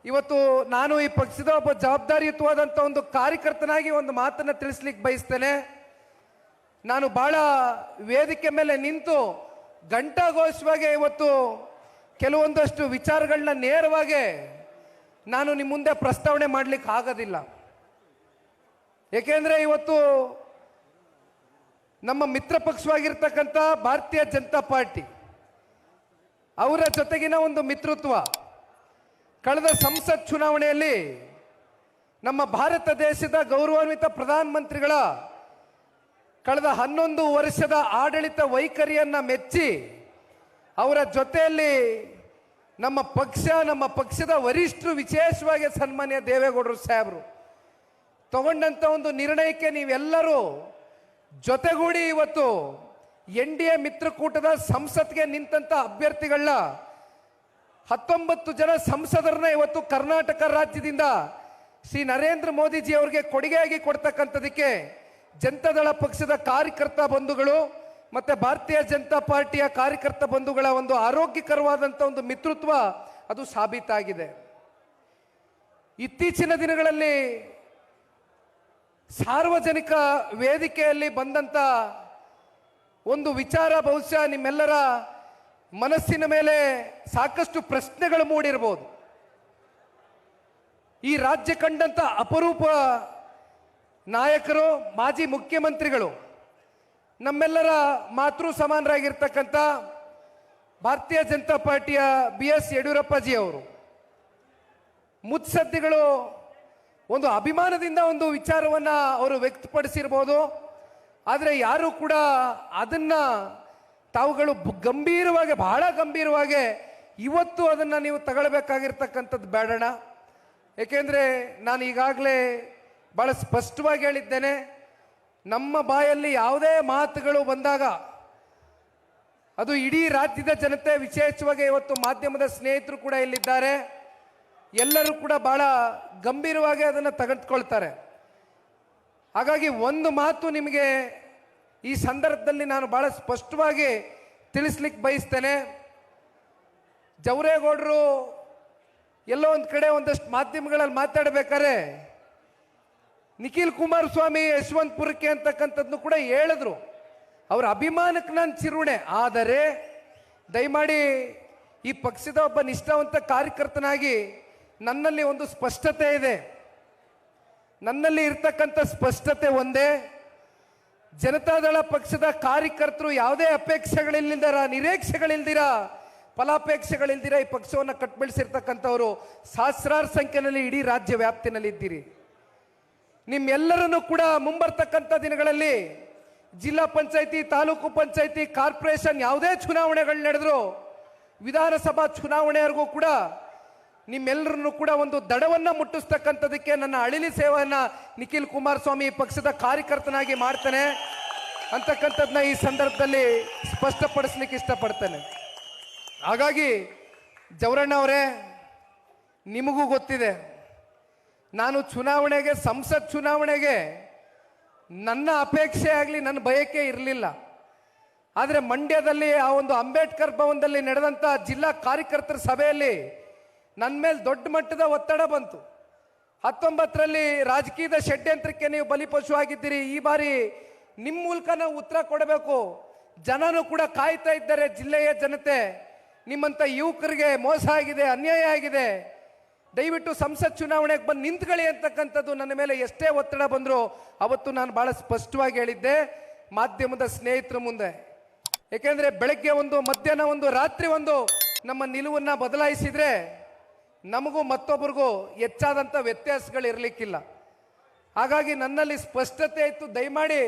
ಇವತ್ತು ನಾನು ಈ ಪಕ್ಷದ ಒಬ್ಬ ಜವಾಬ್ದಾರಿಯುತವಾದಂಥ ಒಂದು ಕಾರ್ಯಕರ್ತನಾಗಿ ಒಂದು ಮಾತನ್ನು ತಿಳಿಸ್ಲಿಕ್ಕೆ ಬಯಸ್ತೇನೆ. ನಾನು ಬಹಳ ವೇದಿಕೆ ಮೇಲೆ ನಿಂತು ಘಂಟಾಘೋಷವಾಗಿ ಇವತ್ತು ಕೆಲವೊಂದಷ್ಟು ವಿಚಾರಗಳನ್ನ ನೇರವಾಗಿ ನಾನು ನಿಮ್ಮ ಮುಂದೆ ಪ್ರಸ್ತಾವನೆ ಮಾಡಲಿಕ್ಕೆ ಆಗೋದಿಲ್ಲ. ಏಕೆಂದರೆ ಇವತ್ತು ನಮ್ಮ ಮಿತ್ರ ಪಕ್ಷವಾಗಿರ್ತಕ್ಕಂಥ ಭಾರತೀಯ ಜನತಾ ಪಾರ್ಟಿ ಅವರ ಜೊತೆಗಿನ ಒಂದು ಮಿತ್ರತ್ವ ಕಳೆದ ಸಂಸತ್ ಚುನಾವಣೆಯಲ್ಲಿ ನಮ್ಮ ಭಾರತ ದೇಶದ ಗೌರವಾನ್ವಿತ ಪ್ರಧಾನಮಂತ್ರಿಗಳ ಕಳೆದ 11 ವರ್ಷದ ಆಡಳಿತ ವೈಖರಿಯನ್ನು ಮೆಚ್ಚಿ ಅವರ ಜೊತೆಯಲ್ಲಿ ನಮ್ಮ ಪಕ್ಷದ ವರಿಷ್ಠರು, ವಿಶೇಷವಾಗಿ ಸನ್ಮಾನ್ಯ ದೇವೇಗೌಡರು ಸಾಹೇಬರು ತಗೊಂಡಂಥ ಒಂದು ನಿರ್ಣಯಕ್ಕೆ ನೀವೆಲ್ಲರೂ ಜೊತೆಗೂಡಿ ಇವತ್ತು NDA ಮಿತ್ರಕೂಟದ ಸಂಸತ್ಗೆ ನಿಂತಂಥ ಅಭ್ಯರ್ಥಿಗಳನ್ನ 19 ಜನ ಸಂಸದರನ್ನ ಇವತ್ತು ಕರ್ನಾಟಕ ರಾಜ್ಯದಿಂದ ಶ್ರೀ ನರೇಂದ್ರ ಮೋದಿಜಿ ಅವರಿಗೆ ಕೊಡುಗೆಯಾಗಿ ಕೊಡ್ತಕ್ಕಂಥದಕ್ಕೆ ಜನತಾದಳ ಪಕ್ಷದ ಕಾರ್ಯಕರ್ತ ಬಂಧುಗಳು ಮತ್ತು ಭಾರತೀಯ ಜನತಾ ಪಾರ್ಟಿಯ ಕಾರ್ಯಕರ್ತ ಬಂಧುಗಳ ಒಂದು ಆರೋಗ್ಯಕರವಾದಂಥ ಒಂದು ಮಿತ್ರತ್ವ ಅದು ಸಾಬೀತಾಗಿದೆ. ಇತ್ತೀಚಿನ ದಿನಗಳಲ್ಲಿ ಸಾರ್ವಜನಿಕ ವೇದಿಕೆಯಲ್ಲಿ ಬಂದಂಥ ಒಂದು ವಿಚಾರ ಬಹುಶಃ ನಿಮ್ಮೆಲ್ಲರ ಮನಸ್ಸಿನ ಮೇಲೆ ಸಾಕಷ್ಟು ಪ್ರಶ್ನೆಗಳು ಮೂಡಿರ್ಬೋದು. ಈ ರಾಜ್ಯ ಕಂಡಂಥ ಅಪರೂಪ ನಾಯಕರು, ಮಾಜಿ ಮುಖ್ಯಮಂತ್ರಿಗಳು, ನಮ್ಮೆಲ್ಲರ ಮಾತೃ ಸಮಾನರಾಗಿರ್ತಕ್ಕಂಥ ಭಾರತೀಯ ಜನತಾ ಪಾರ್ಟಿಯ BS ಯಡಿಯೂರಪ್ಪಜಿ ಅವರು ಮುತ್ಸದ್ದಿಗಳು ಒಂದು ಅಭಿಮಾನದಿಂದ ಒಂದು ವಿಚಾರವನ್ನು ಅವರು ವ್ಯಕ್ತಪಡಿಸಿರ್ಬೋದು. ಆದರೆ ಯಾರು ಕೂಡ ಅದನ್ನು ತಾವುಗಳು ಗಂಭೀರವಾಗಿ, ಬಹಳ ಗಂಭೀರವಾಗಿ ಇವತ್ತು ಅದನ್ನು ನೀವು ತಗೊಳ್ಬೇಕಾಗಿರ್ತಕ್ಕಂಥದ್ದು ಬೇಡಣ. ಏಕೆಂದರೆ ನಾನು ಈಗಾಗಲೇ ಭಾಳ ಸ್ಪಷ್ಟವಾಗಿ ಹೇಳಿದ್ದೇನೆ, ನಮ್ಮ ಬಾಯಲ್ಲಿ ಯಾವುದೇ ಮಾತುಗಳು ಬಂದಾಗ ಅದು ಇಡೀ ರಾಜ್ಯದ ಜನತೆ, ವಿಶೇಷವಾಗಿ ಇವತ್ತು ಮಾಧ್ಯಮದ ಸ್ನೇಹಿತರು ಕೂಡ ಇಲ್ಲಿದ್ದಾರೆ, ಎಲ್ಲರೂ ಕೂಡ ಭಾಳ ಗಂಭೀರವಾಗಿ ಅದನ್ನು ತೆಗೆದುಕೊಳ್ತಾರೆ. ಹಾಗಾಗಿ ಒಂದು ಮಾತು ನಿಮಗೆ ಈ ಸಂದರ್ಭದಲ್ಲಿ ನಾನು ಭಾಳ ಸ್ಪಷ್ಟವಾಗಿ ತಿಳಿಸ್ಲಿಕ್ಕೆ ಬಯಸ್ತೇನೆ. ಜವರೇಗೌಡರು ಎಲ್ಲೋ ಒಂದು ಕಡೆ ಒಂದಷ್ಟು ಮಾಧ್ಯಮಗಳಲ್ಲಿ ಮಾತಾಡಬೇಕಾದ್ರೆ ನಿಖಿಲ್ ಕುಮಾರಸ್ವಾಮಿ ಯಶವಂತಪುರಕ್ಕೆ ಅಂತಕ್ಕಂಥದ್ದನ್ನು ಕೂಡ ಹೇಳಿದ್ರು. ಅವರ ಅಭಿಮಾನಕ್ಕೆ ನಾನು ಚಿರುಣೆ. ಆದರೆ ದಯಮಾಡಿ ಈ ಪಕ್ಷದ ಒಬ್ಬ ನಿಷ್ಠಾವಂತ ಕಾರ್ಯಕರ್ತನಾಗಿ ನನ್ನಲ್ಲಿ ಒಂದು ಸ್ಪಷ್ಟತೆ ಇದೆ. ನನ್ನಲ್ಲಿ ಇರ್ತಕ್ಕಂಥ ಸ್ಪಷ್ಟತೆ ಒಂದೇ, ಜನತಾದಳ ಪಕ್ಷದ ಕಾರ್ಯಕರ್ತರು ಯಾವುದೇ ಅಪೇಕ್ಷೆಗಳಿಲ್ದಿರ, ನಿರೀಕ್ಷೆಗಳಿಲ್ದಿರ, ಫಲಾಪೇಕ್ಷೆಗಳಿಲ್ದಿರ ಈ ಪಕ್ಷವನ್ನು ಕಟ್ಬೆಳೆಸಿರ್ತಕ್ಕಂಥವರು ಸಹಸ್ರಾರು ಸಂಖ್ಯೆಯಲ್ಲಿ ಇಡೀ ರಾಜ್ಯ ವ್ಯಾಪ್ತಿನಲ್ಲಿದ್ದೀರಿ. ನಿಮ್ಮೆಲ್ಲರನ್ನು ಕೂಡ ಮುಂಬರ್ತಕ್ಕಂಥ ದಿನಗಳಲ್ಲಿ ಜಿಲ್ಲಾ ಪಂಚಾಯಿತಿ, ತಾಲೂಕು ಪಂಚಾಯಿತಿ, ಕಾರ್ಪೊರೇಷನ್ ಯಾವುದೇ ಚುನಾವಣೆಗಳು ನಡೆದ್ರು, ವಿಧಾನಸಭಾ ಚುನಾವಣೆವರೆಗೂ ಕೂಡ ನಿಮ್ಮೆಲ್ಲರನ್ನು ಕೂಡ ಒಂದು ದಡವನ್ನು ಮುಟ್ಟಿಸ್ತಕ್ಕಂಥದಕ್ಕೆ ನನ್ನ ಅಳಿಲಿ ಸೇವೆಯನ್ನು ನಿಖಿಲ್ ಕುಮಾರಸ್ವಾಮಿ ಪಕ್ಷದ ಕಾರ್ಯಕರ್ತನಾಗಿ ಮಾಡ್ತೇನೆ ಅಂತಕ್ಕಂಥದ್ದನ್ನ ಈ ಸಂದರ್ಭದಲ್ಲಿ ಸ್ಪಷ್ಟಪಡಿಸ್ಲಿಕ್ಕೆ ಇಷ್ಟಪಡ್ತೇನೆ. ಹಾಗಾಗಿ ಜವರಣ್ಣ ಅವರೇ, ನಿಮಗೂ ಗೊತ್ತಿದೆ, ನಾನು ಚುನಾವಣೆಗೆ, ಸಂಸತ್ ಚುನಾವಣೆಗೆ ನನ್ನ ಅಪೇಕ್ಷೆ ಆಗಲಿ, ನನ್ನ ಬಯಕೆ ಇರಲಿಲ್ಲ. ಆದರೆ ಮಂಡ್ಯದಲ್ಲಿ ಆ ಒಂದು ಅಂಬೇಡ್ಕರ್ ಭವನದಲ್ಲಿ ನಡೆದಂಥ ಜಿಲ್ಲಾ ಕಾರ್ಯಕರ್ತರ ಸಭೆಯಲ್ಲಿ ನನ್ನ ಮೇಲೆ ದೊಡ್ಡ ಮಟ್ಟದ ಒತ್ತಡ ಬಂತು. 19ರಲ್ಲಿ ರಾಜಕೀಯದ ಷಡ್ಯಂತ್ರಕ್ಕೆ ನೀವು ಬಲಿಪಶು ಆಗಿದ್ದೀರಿ, ಈ ಬಾರಿ ನಿಮ್ಮ ಮೂಲಕ ನಾವು ಉತ್ತರ ಕೊಡಬೇಕು, ಜನನೂ ಕೂಡ ಕಾಯ್ತಾ ಇದ್ದಾರೆ, ಜಿಲ್ಲೆಯ ಜನತೆ, ನಿಮ್ಮಂಥ ಯುವಕರಿಗೆ ಮೋಸ ಆಗಿದೆ, ಅನ್ಯಾಯ ಆಗಿದೆ, ದಯವಿಟ್ಟು ಸಂಸತ್ ಚುನಾವಣೆಗೆ ಬಂದು ನಿಂತ್ಕೊಳ್ಳಿ ಅಂತಕ್ಕಂಥದ್ದು ನನ್ನ ಮೇಲೆ ಎಷ್ಟೇ ಒತ್ತಡ ಬಂದರೂ ಅವತ್ತು ನಾನು ಭಾಳ ಸ್ಪಷ್ಟವಾಗಿ ಹೇಳಿದ್ದೆ ಮಾಧ್ಯಮದ ಸ್ನೇಹಿತರ ಮುಂದೆ. ಏಕೆಂದರೆ ಬೆಳಗ್ಗೆ ಒಂದು, ಮಧ್ಯಾಹ್ನ ಒಂದು, ರಾತ್ರಿ ಒಂದು ನಮ್ಮ ನಿಲುವನ್ನು ಬದಲಾಯಿಸಿದರೆ ನಮಗೂ ಮತ್ತೊಬ್ಬರಿಗೂ ಹೆಚ್ಚಾದಂಥ ವ್ಯತ್ಯಾಸಗಳಿರಲಿಕ್ಕಿಲ್ಲ. ಹಾಗಾಗಿ ನನ್ನಲ್ಲಿ ಸ್ಪಷ್ಟತೆ ಇತ್ತು, ದಯಮಾಡಿ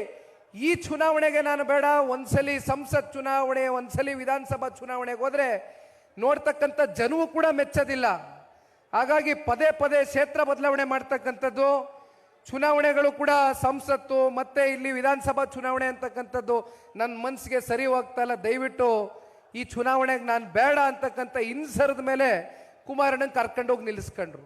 ಈ ಚುನಾವಣೆಗೆ ನಾನು ಬೇಡ, ಒಂದ್ಸಲಿ ಸಂಸತ್ ಚುನಾವಣೆ, ಒಂದ್ಸಲಿ ವಿಧಾನಸಭಾ ಚುನಾವಣೆಗೆ ಹೋದರೆ ನೋಡ್ತಕ್ಕಂಥ ಜನವೂ ಕೂಡ ಮೆಚ್ಚೋದಿಲ್ಲ. ಹಾಗಾಗಿ ಪದೇ ಪದೇ ಕ್ಷೇತ್ರ ಬದಲಾವಣೆ ಮಾಡ್ತಕ್ಕಂಥದ್ದು, ಚುನಾವಣೆಗಳು ಕೂಡ ಸಂಸತ್ತು ಮತ್ತು ಇಲ್ಲಿ ವಿಧಾನಸಭಾ ಚುನಾವಣೆ ಅಂತಕ್ಕಂಥದ್ದು ನನ್ನ ಮನಸ್ಸಿಗೆ ಸರಿ ಹೋಗ್ತಾ ಇಲ್ಲ. ದಯವಿಟ್ಟು ಈ ಚುನಾವಣೆಗೆ ನಾನು ಬೇಡ ಅಂತಕ್ಕಂಥ ಇನ್ಸರದ ಮೇಲೆ ಕುಮಾರಣ್ಣನ ಕರ್ಕೊಂಡೋಗಿ ನಿಲ್ಲಿಸ್ಕೊಂಡ್ರು.